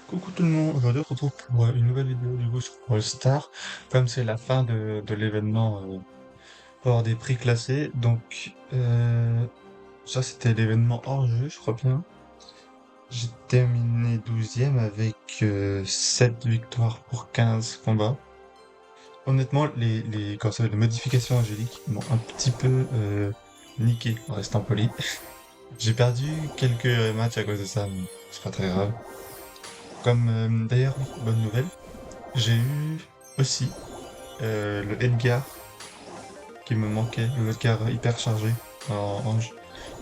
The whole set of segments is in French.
Coucou tout le monde, aujourd'hui on se retrouve pour une nouvelle vidéo du coup sur All Star. Comme c'est la fin de l'événement, pour avoir des prix classés. Donc ça c'était l'événement hors jeu, je crois bien. J'ai terminé 12e avec 7 victoires pour 15 combats. Honnêtement, quand ça, les modifications angéliques m'ont un petit peu niqué, en restant poli. J'ai perdu quelques matchs à cause de ça, mais c'est pas très grave. Comme d'ailleurs, oui, bonne nouvelle. J'ai eu aussi le Edgar qui me manquait, le Edgar hyper chargé en ange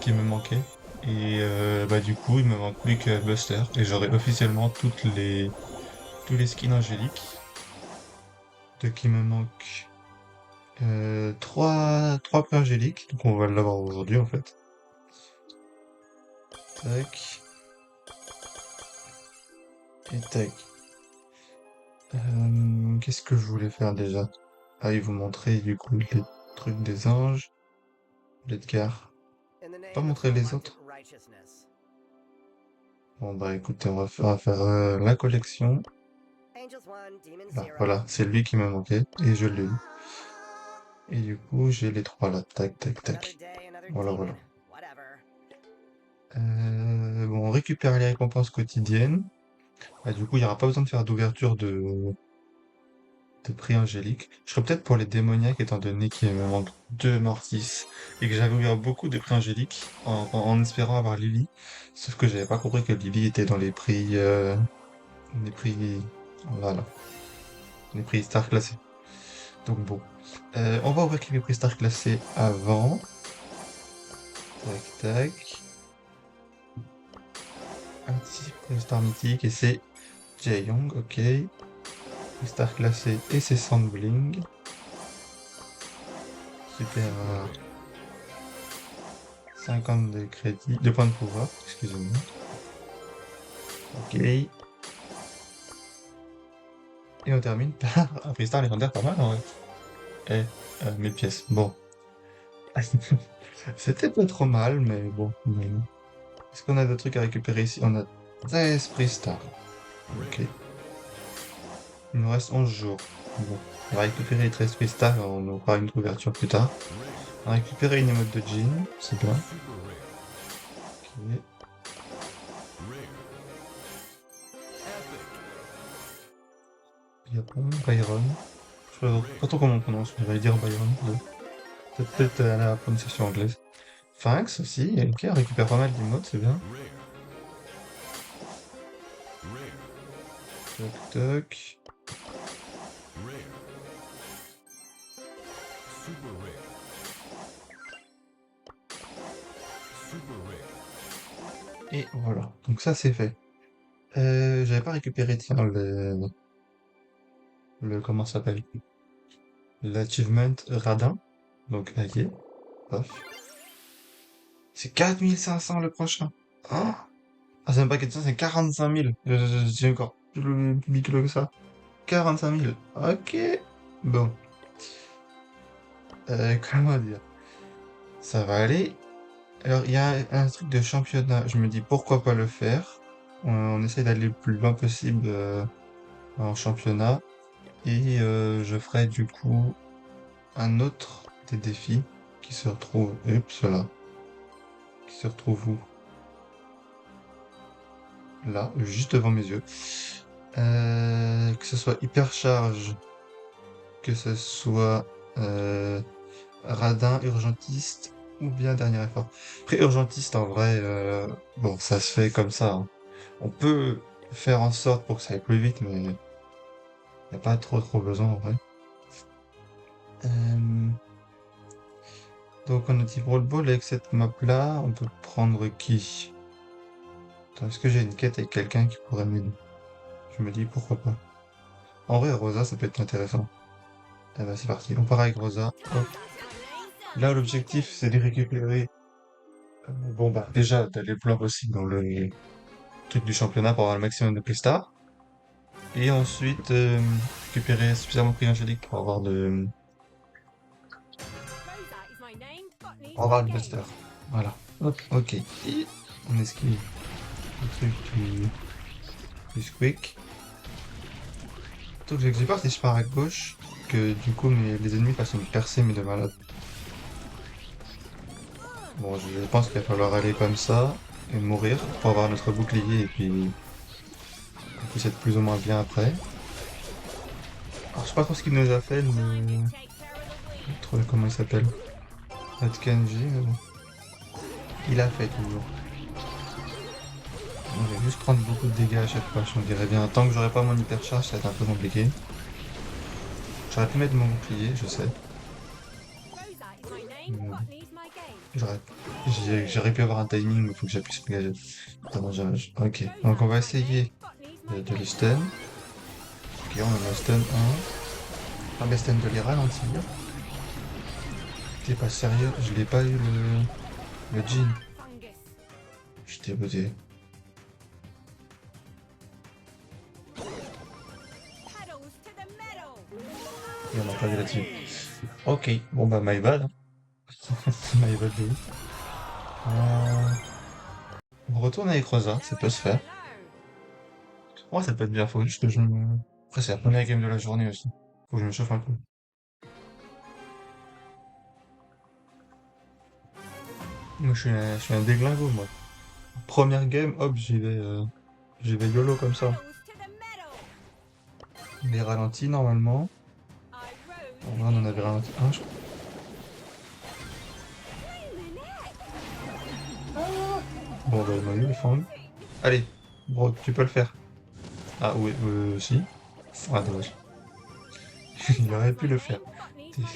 qui me manquait. Et bah du coup, il me manque plus que Buster et j'aurai officiellement tous les skins angéliques. Donc il me manque trois prix angéliques, donc on va l'avoir aujourd'hui en fait. Tac et tac. Qu'est-ce que je voulais faire déjà? Ah, il vous montrer du coup les trucs des anges, l'Edgar. Pas montrer les autres. Bon bah écoutez, on va faire la collection. Là, voilà, c'est lui qui me manquait et je l'ai eu. Et du coup, j'ai les trois là, tac, tac, tac. Voilà, voilà. Bon, on récupère les récompenses quotidiennes. Bah, du coup, il n'y aura pas besoin de faire d'ouverture de prix angélique. Je serais peut-être pour les démoniaques étant donné qu'il me manque deux Mortis et que j'avais ouvert beaucoup de prix angéliques en espérant avoir Lily. Sauf que j'avais pas compris que Lily était dans les prix, voilà, les prix star classés. Donc bon. On va ouvrir les prix star classés avant. Tac, tac. Un petit prix star mythique et c'est Jae-young, ok. Prix star classé et c'est Sandbling. Super rare. 50 de crédit, de points de pouvoir, excusez-moi. Ok. Et on termine par un prix star légendaire pas mal en vrai. Et 1000 pièces. Bon. C'était pas trop mal, mais bon. Est-ce qu'on a des trucs à récupérer ici? On a 13 prix star. Ok. Il nous reste 11 jours. Bon. On va récupérer les 13 prix star, on aura une couverture plus tard. On va récupérer une émote de Jean, c'est bien. Ok. Japon, Byron. Je sais pas trop comment on prononce, je vais dire Byron. Peut-être à la prononciation anglaise. Phalanx aussi, ok, on récupère pas mal d'emotes, c'est bien. Toc toc. Et voilà, donc ça c'est fait. J'avais pas récupéré, tiens, comment ça s'appelle? L'achievement Radin. Donc, allié. Paf. C'est 4500 le prochain. Ah, c'est même pas 400, c'est 45 000. J'ai encore plus micro que ça. 45 000. Ok. Bon. Comment dire? Ça va aller. Alors, il y a un truc de championnat. Je me dis pourquoi pas le faire. On essaie d'aller le plus loin possible en championnat. Et je ferai du coup un autre des défis qui se retrouve. Oups, là. Qui se retrouve où? Là, juste devant mes yeux. Que ce soit hypercharge, que ce soit radin, urgentiste ou bien dernier effort. Après, urgentiste, en vrai, bon, ça se fait comme ça, hein. On peut faire en sorte pour que ça aille plus vite, mais il n'y a pas trop besoin en vrai. Euh, donc on a dit Brawl Ball avec cette map là, on peut prendre qui? Attends, est-ce que j'ai une quête avec quelqu'un qui pourrait m'aider? Je me dis pourquoi pas. En vrai, Rosa, ça peut être intéressant. Eh ben c'est parti, on part avec Rosa. Hop. Là, l'objectif, c'est de récupérer. Bon bah déjà d'aller le plus loin possible dans le truc du championnat pour avoir le maximum de Playstars. Et ensuite récupérer suffisamment de prix angélique pour avoir le Buster. Voilà. Hop, ok. Et on esquive le truc du plus quick. Surtout que j'ai peur si je pars à gauche, que du coup les ennemis fassent une percée mais de malade. Bon, je pense qu'il va falloir aller comme ça et mourir pour avoir notre bouclier et puis qu'on puisse être plus ou moins bien après. Alors je sais pas trop ce qu'il nous a fait, mais... Je sais pas trop comment il s'appelle. Notre Kenji, mais bon. Il a fait toujours. On va juste prendre beaucoup de dégâts à chaque fois, on dirait bien. Tant que j'aurai pas mon hypercharge, ça va être un peu compliqué. J'aurais pu mettre mon bouclier, je sais. Mais J'aurais j'aurais pu avoir un timing, mais il faut que j'appuie sur le gadget. Dommage. Ok, donc on va essayer de les stun. Ok, on en a stun 1. On va stun de les ralentir. T'es pas sérieux? Je l'ai pas eu le jean. Je suis dégoûté. Et on a pas eu là-dessus. Ok, bon bah my bad. My bad de ouf. On retourne avec Rosa, ça peut se faire. Moi ça peut être bien, faut juste que je me... Après c'est la première game de la journée aussi. Faut que je me chauffe un peu. Moi je suis un déglingo moi. Première game, hop, j'y vais YOLO comme ça. Les ralentis normalement. En vrai on en avait ralenti un, je crois. Bon bah il m'a eu le fang. Allez, bro, tu peux le faire. Ah oui, si. Ah dommage. Il aurait pu le faire.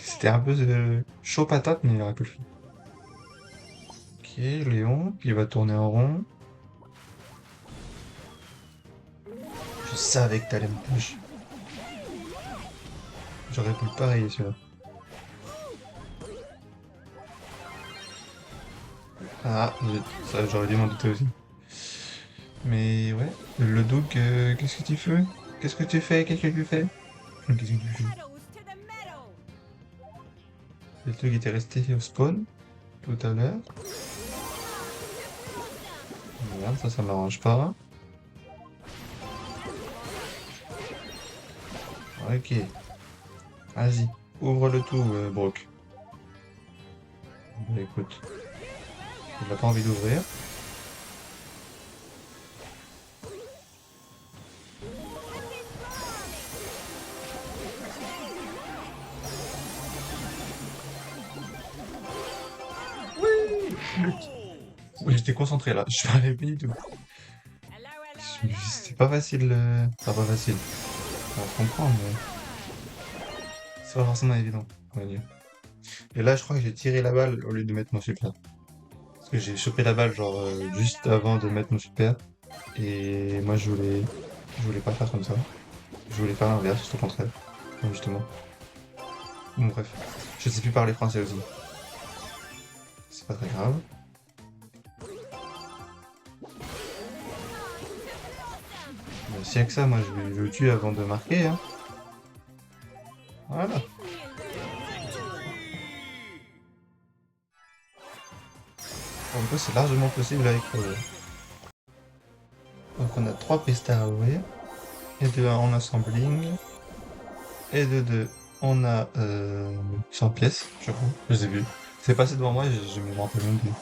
C'était un peu chaud patate, mais il aurait pu le faire. Ok, Léon, il va tourner en rond. Je savais que t'allais me push. J'aurais pu le parier celui-là. Ah, ça j'aurais dû m'en douter aussi. Mais ouais, le Doug, qu'est-ce que tu fais? Qu'est-ce que tu fais? Qu'est-ce que tu fais? Qu'est-ce que tu fais? Le Doug était resté au spawn tout à l'heure. Merde, ça m'arrange pas. Ok, vas-y, ouvre le tout, Brock. Bah écoute, il a pas envie d'ouvrir. Oui, j'étais concentré là, je parlais pas du tout. C'était pas facile, enfin pas facile. On va comprendre, mais c'est pas forcément évident, on va dire. Et là, je crois que j'ai tiré la balle au lieu de mettre mon super. Parce que j'ai chopé la balle genre juste avant de mettre mon super. Et moi, je voulais pas faire comme ça. Je voulais faire l'inverse, juste au contraire. Donc, justement. Bon, bref. Je sais plus parler français aussi. C'est pas très grave. Mais s'il y a que ça, moi, je le tue avant de marquer, hein. Voilà. En plus, c'est largement possible avec Roger. Donc, on a 3 pistas à ouvrir. Et de 1 en assembling. Et de 2, on a 100 pièces, je crois. Je les ai vues. C'est passé devant moi et je me rappelle même plus.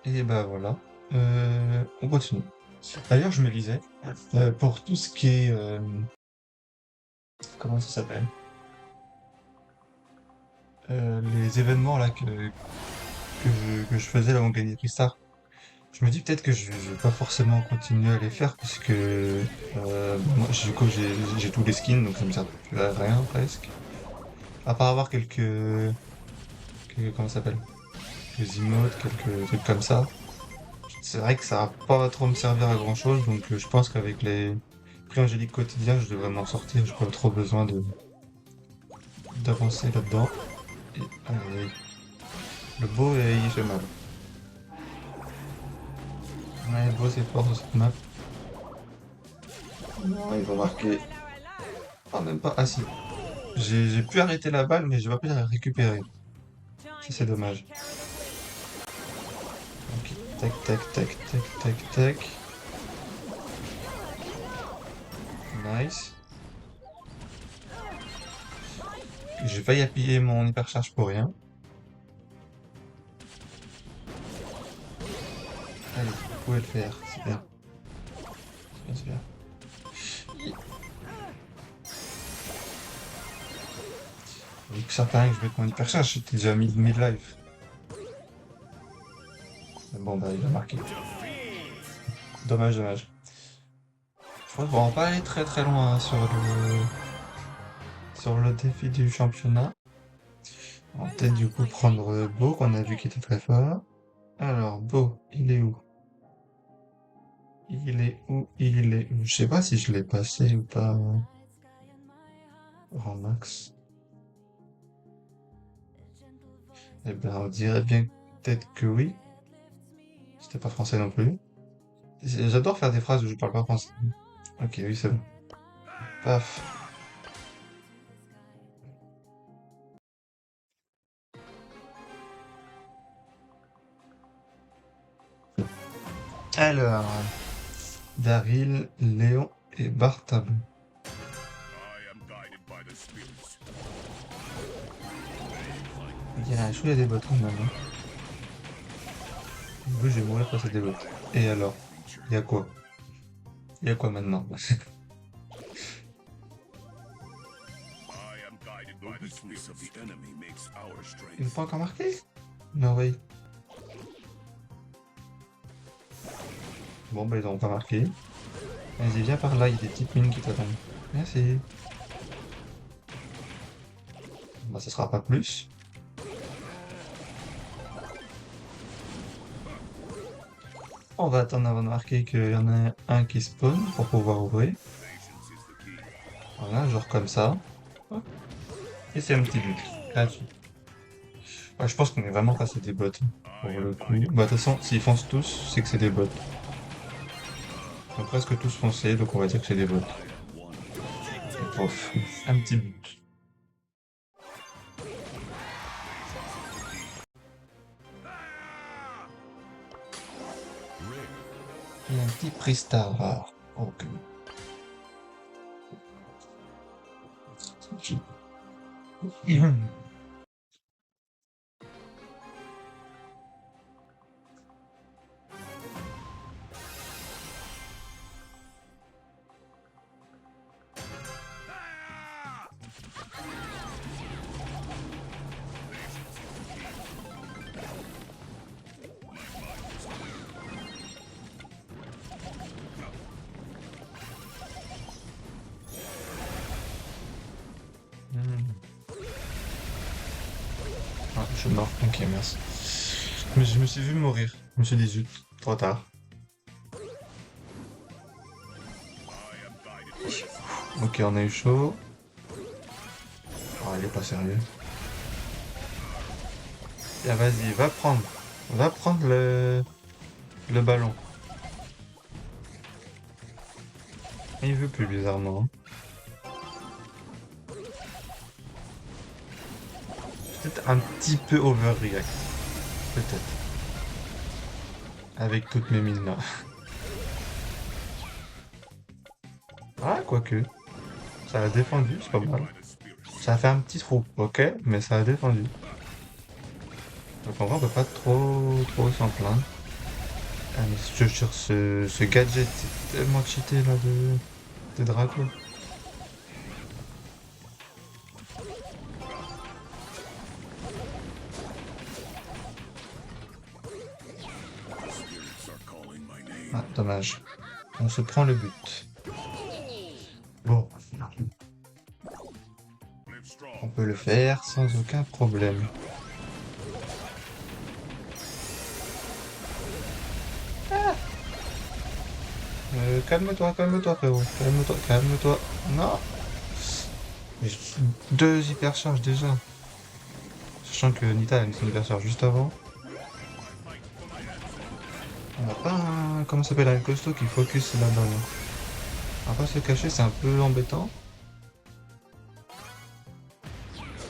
Et bah voilà. On continue. D'ailleurs, je me disais, pour tout ce qui est... comment ça s'appelle? Les événements là que je faisais là où on gagnait Crystar. Je me dis peut-être que je vais pas forcément continuer à les faire parce que moi, du coup j'ai tous les skins donc ça me sert plus à rien presque. À part avoir comment ça s'appelle? Quelques emotes, quelques trucs comme ça. C'est vrai que ça va pas trop me servir à grand chose, donc je pense qu'avec les prix angéliques quotidiens, je devrais m'en sortir. J'ai pas trop besoin de d'avancer là-dedans. Et allez, le beau, il fait mal. Ouais, le beau, c'est fort sur cette map. Non, il va marquer. Ah, même pas. Ah, si. J'ai pu arrêter la balle, mais je vais pas pu la récupérer. Ça, c'est dommage. Ok, tac, tac, tac, tac, tac, tac. Nice. J'ai failli appuyer mon hypercharge pour rien. Allez, vous pouvez le faire, c'est bien. C'est bien, c'est bien. Vu que certains que je vais avec mon hypercharge, j'étais déjà mid-life. Mais bon, bah, il a marqué. Dommage, dommage. Je crois qu'on va pas aller très très loin hein, sur le défi du championnat. On va peut-être du coup prendre Beau, qu'on a vu qu'il était très fort. Alors, Beau, il est où? Il est où? Il est où? Je sais pas si je l'ai passé ou pas en max. Eh ben, on dirait bien peut-être que oui. C'était pas français non plus. J'adore faire des phrases où je parle pas français. Ok, oui, c'est bon. Paf. Alors, Daryl, Léon et Bartable. Il y a un chou, il y a des bottes quand même. Hein. Du coup, je vais mourir face à des bottes. Et alors? Il y a quoi? Il y a quoi maintenant? Il n'est pas encore marqué? Non, oui. Bon, bah, ils n'ont pas marqué. Vas-y, viens par là, il y a des petites mines qui t'attendent. Merci. Bah, ça sera pas plus. On va attendre avant de marquer qu'il y en a un qui spawn pour pouvoir ouvrir. Voilà, genre comme ça. Hop. Et c'est un petit but. Gratuit. Ouais, je pense qu'on est vraiment face à des bots. Pour le coup. Bah, de toute façon, s'ils foncent tous, c'est que c'est des bots. Ils ont presque tous foncé, donc on va dire que c'est des bots. Et pof. Un petit but. Et un petit prix star rare. Ok. Ah, je suis mort. Ok, merci. Mais je me suis vu mourir. Je me suis dit, zut, trop tard. Ok, on a eu chaud. Oh, il est pas sérieux. Tiens, vas-y, va prendre. Va prendre le ballon. Il veut plus, bizarrement. Peut-être un petit peu overreact. Peut-être. Avec toutes mes mines là. Ah, quoique. Ça a défendu, c'est pas mal. Ça a fait un petit trou, ok, mais ça a défendu. Donc en vrai, on peut pas trop s'en plaindre. Ah, mais je te jure, ce gadget, c'est tellement cheaté là de Draco. Ah, dommage. On se prend le but. Bon, on peut le faire sans aucun problème. Calme-toi, frérot. Calme-toi, calme-toi. Non. Mais deux hypercharges déjà. Sachant que Nita a mis son hypercharge juste avant. On n'a pas un... Comment ça s'appelle un costaud qui focus là-bas. Là. On va pas se cacher, c'est un peu embêtant.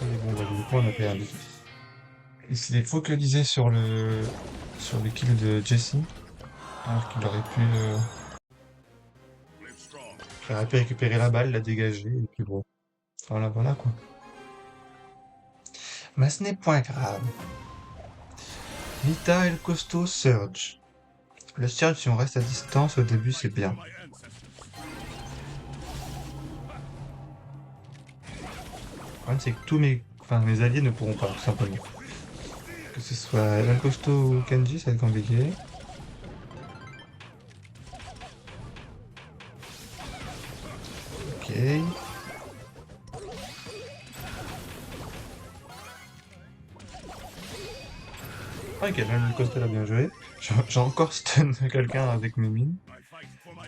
Mais bon, bah, du coup, on a payé un but. Il s'est focalisé sur le kill de Jesse. Alors qu'il aurait pu... J'aurais pu récupérer la balle, la dégager, et puis bon. Voilà, voilà quoi. Mais ce n'est point grave. Nita et le costaud Surge. Le Surge, si on reste à distance, au début, c'est bien. Le problème, c'est que mes alliés ne pourront pas, tout simplement. Que ce soit El Costaud ou Kenji, ça va être compliqué. Ok. Ok, là, le Costaud l'a bien joué. J'ai encore stun quelqu'un avec mes mines.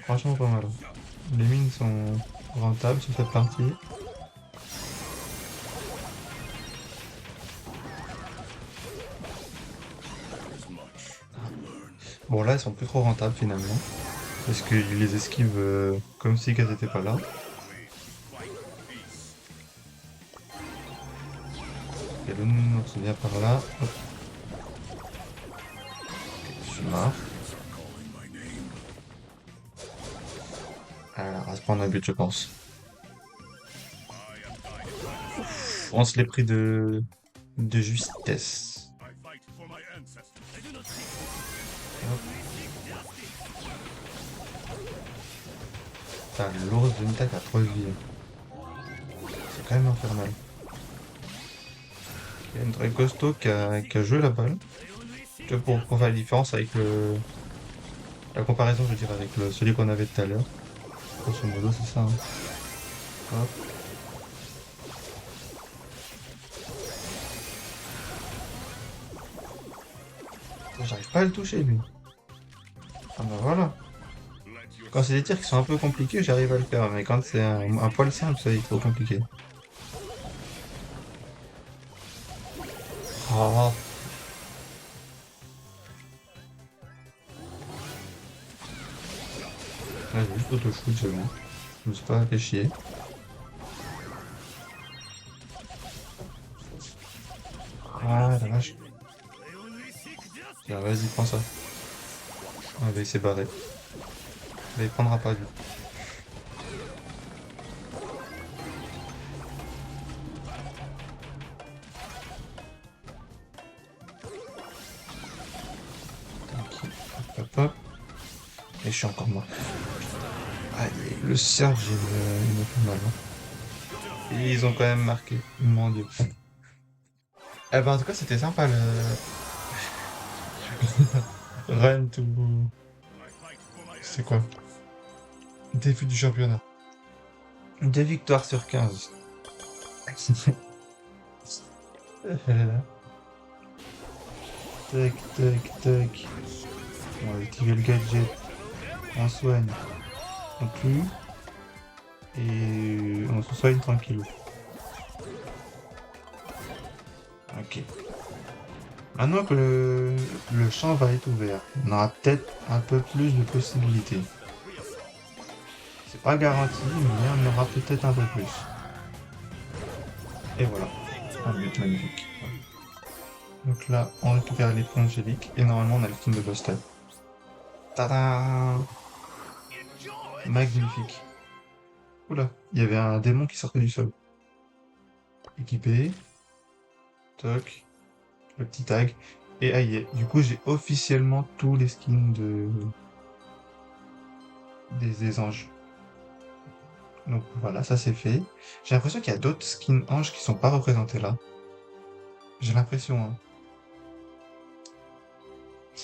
Franchement, pas mal. Les mines sont rentables sur cette partie. Bon, là, elles sont plus trop rentables finalement. Parce qu'ils les esquivent comme si elles n'étaient pas là. Et le nounours vient par là. Hop, je suis mort. Alors, à se prendre un but, je pense. On se l'est pris de justesse. Hop. Putain, l'ours de Nita qui a 3 vies. C'est quand même infernal. Il y a une très costaud qui a joué la balle. Tu vois, pour faire la différence avec la comparaison, je veux dire, avec celui qu'on avait tout à l'heure. Grosso modo, c'est ça, hein. Hop. J'arrive pas à le toucher, lui. Ah bah voilà. Quand c'est des tirs qui sont un peu compliqués, j'arrive à le faire. Mais quand c'est un poil simple, ça, il est trop compliqué. Ah, là, j'ai juste auto-shoot, c'est bon. Je me suis pas fait chier. Ah, la vache. Tiens, vas-y, prends ça. Ah, bah, il s'est barré. Mais il prendra pas, lui. Tranquille. Hop, hop, hop. Et je suis encore mort. Allez, le Serge, il me fait mal, hein. Et ils ont quand même marqué. Mon Dieu. Eh ben, en tout cas, c'était sympa le run to. C'est quoi? Défi du championnat. 2 victoires sur 15. Tac, tac, tac. On va activer le gadget. On soigne. On tue. Et on se soigne tranquille. Ok. Maintenant que le champ va être ouvert, on aura peut-être un peu plus de possibilités. C'est pas garanti, mais on aura peut-être un peu plus. Et voilà. Un but magnifique. Donc là, on récupère les points angéliques et normalement on a le skin de Buster. Tadam! Magnifique. Oula, il y avait un démon qui sortait du sol. Équipé. Toc. Le petit tag. Et aïe. Du coup, j'ai officiellement tous les skins des anges. Donc voilà, ça c'est fait. J'ai l'impression qu'il y a d'autres skins anges qui sont pas représentés là. J'ai l'impression, hein.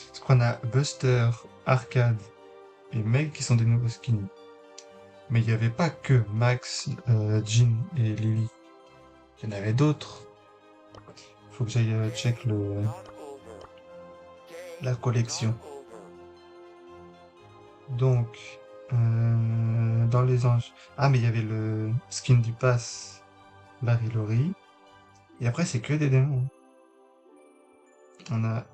Parce qu'on a Buster, Arcade et Meg qui sont des nouveaux skins. Mais il n'y avait pas que Max, Jean et Lily. Il y en avait d'autres. Faut que j'aille check la collection. Donc, dans les anges. Ah, mais il y avait le skin du pass Barry Laurie. Et après, c'est que des démons. On a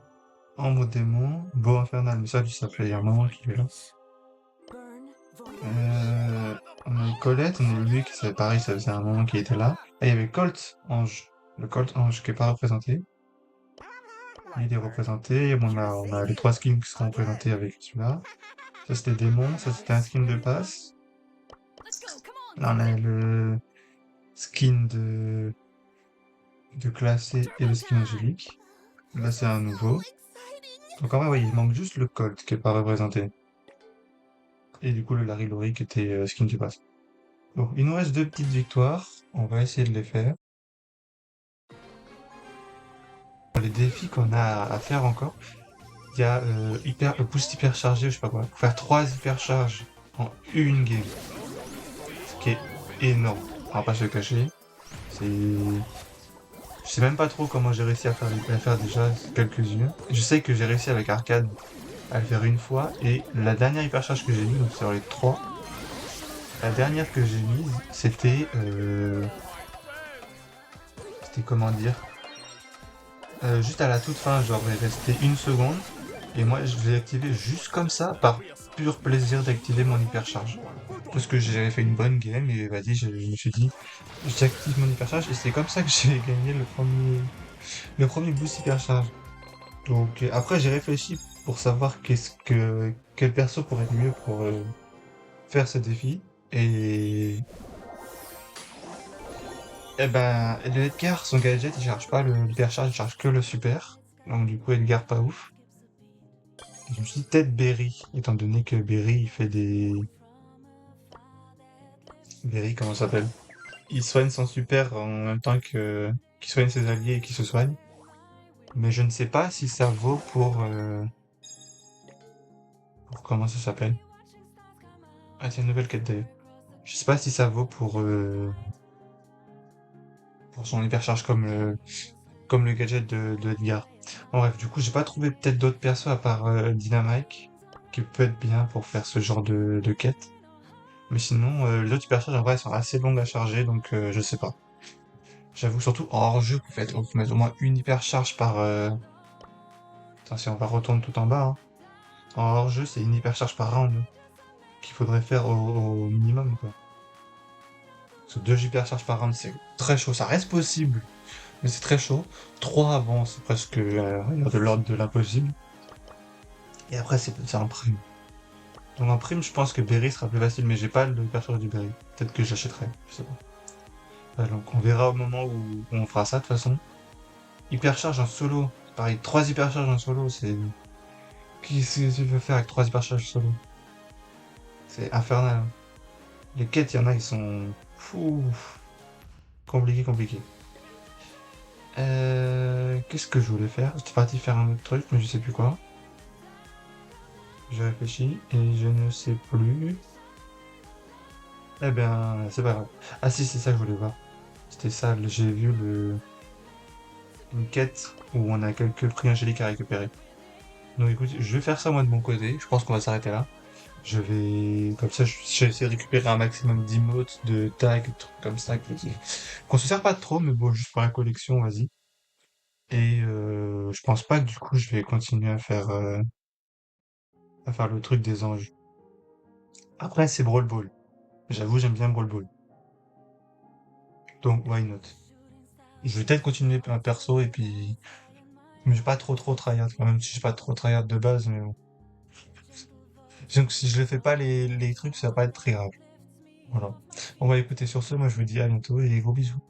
Ambre démon, Beau infernal, mais ça, ça fait un moment qu'il est là. On a eu Colette, on a eu Luc, c'est pareil, ça faisait un moment qu'il était là. Et il y avait Colt Ange. Le Colt Ange qui est pas représenté. Il est représenté. Bon, on a les 3 skins qui seront représentés avec celui-là. Ça c'était démon, ça c'était un skin de passe. Là, on a le skin de classé et le skin angélique. Là, c'est un nouveau. Donc en vrai, ouais, il manque juste le Colt qui est pas représenté. Et du coup, le Larry Lori qui était skin du pass. Bon, il nous reste deux petites victoires. On va essayer de les faire. Les défis qu'on a à faire encore, il y a boost hyper chargé, je sais pas quoi. Faut faire 3 hyper charges en une game. Ce qui est énorme. On va pas se le cacher. C'est... Je sais même pas trop comment j'ai réussi à faire déjà quelques-unes. Je sais que j'ai réussi avec Arcade à le faire une fois. Et la dernière hyper charge que j'ai mis, donc sur les trois, la dernière que j'ai mise, c'était comment dire, juste à la toute fin, genre il restait une seconde, et moi je l'ai activé juste comme ça, par pur plaisir d'activer mon hypercharge. Parce que j'avais fait une bonne game, et vas-y, je me suis dit, j'active mon hypercharge, et c'est comme ça que j'ai gagné le premier boost hypercharge. Donc après j'ai réfléchi pour savoir quel perso pourrait être mieux pour faire ce défi, et eh ben, le Edgar, son gadget, il charge pas le hypercharge, il charge que le super. Donc du coup, Edgar, pas ouf. Et je me suis dit peut-être Berry, étant donné que Berry, il fait des... Berry, comment ça s'appelle? Il soigne son super en même temps que qu'il soigne ses alliés et qu'il se soigne. Mais je ne sais pas si ça vaut pour comment ça s'appelle? Ah, c'est une nouvelle quête d'ailleurs. Je sais pas si ça vaut pour son hypercharge comme le gadget de Edgar. Bon, bref, du coup, j'ai pas trouvé peut-être d'autres persos à part Dynamite qui peut être bien pour faire ce genre de quête. Mais sinon, les autres hypercharges en vrai elles sont assez longues à charger, donc je sais pas. J'avoue, surtout en hors-jeu, vous mettre au moins une hypercharge par. Attends, si on va retourner tout en bas, hein. En hors-jeu, c'est une hypercharge par round qu'il faudrait faire au minimum, quoi. Parce que deux hypercharges par round, c'est très chaud. Ça reste possible, mais c'est très chaud. Trois avant, c'est presque de l'ordre de l'impossible. Et après, c'est en prime. Donc en prime, je pense que Berry sera plus facile, mais j'ai pas le hypercharge du Berry. Peut-être que j'achèterai, je sais pas. Donc on verra au moment où on fera ça de toute façon. Hypercharge en solo. Pareil, 3 hypercharges en solo, c'est... Qu'est-ce que tu veux faire avec 3 hypercharges solo? C'est infernal, hein. Les quêtes, il y en a, ils sont... Fou, compliqué, compliqué. Qu'est-ce que je voulais faire? J'étais parti faire un autre truc, mais je sais plus quoi. Je réfléchis et je ne sais plus. Eh ben, c'est pas grave. Ah si, c'est ça que je voulais voir. C'était ça, j'ai vu une quête où on a quelques prix angéliques à récupérer. Donc écoute, je vais faire ça moi de mon côté. Je pense qu'on va s'arrêter là. Comme ça, j'ai essayé de récupérer un maximum d'emotes, de tags, de trucs comme ça, qu'on se sert pas trop, mais bon, juste pour la collection, vas-y. Et je pense pas que du coup, je vais continuer à faire le truc des anges. Après, c'est Brawl Ball. J'avoue, j'aime bien Brawl Ball. Donc, why not? Je vais peut-être continuer un perso et puis... Mais je vais pas trop tryhard quand même, si j'ai pas trop tryhard de base, mais bon. Donc si je ne fais pas les trucs, ça va pas être très grave. Voilà. On va écouter sur ce, moi je vous dis à bientôt et gros bisous.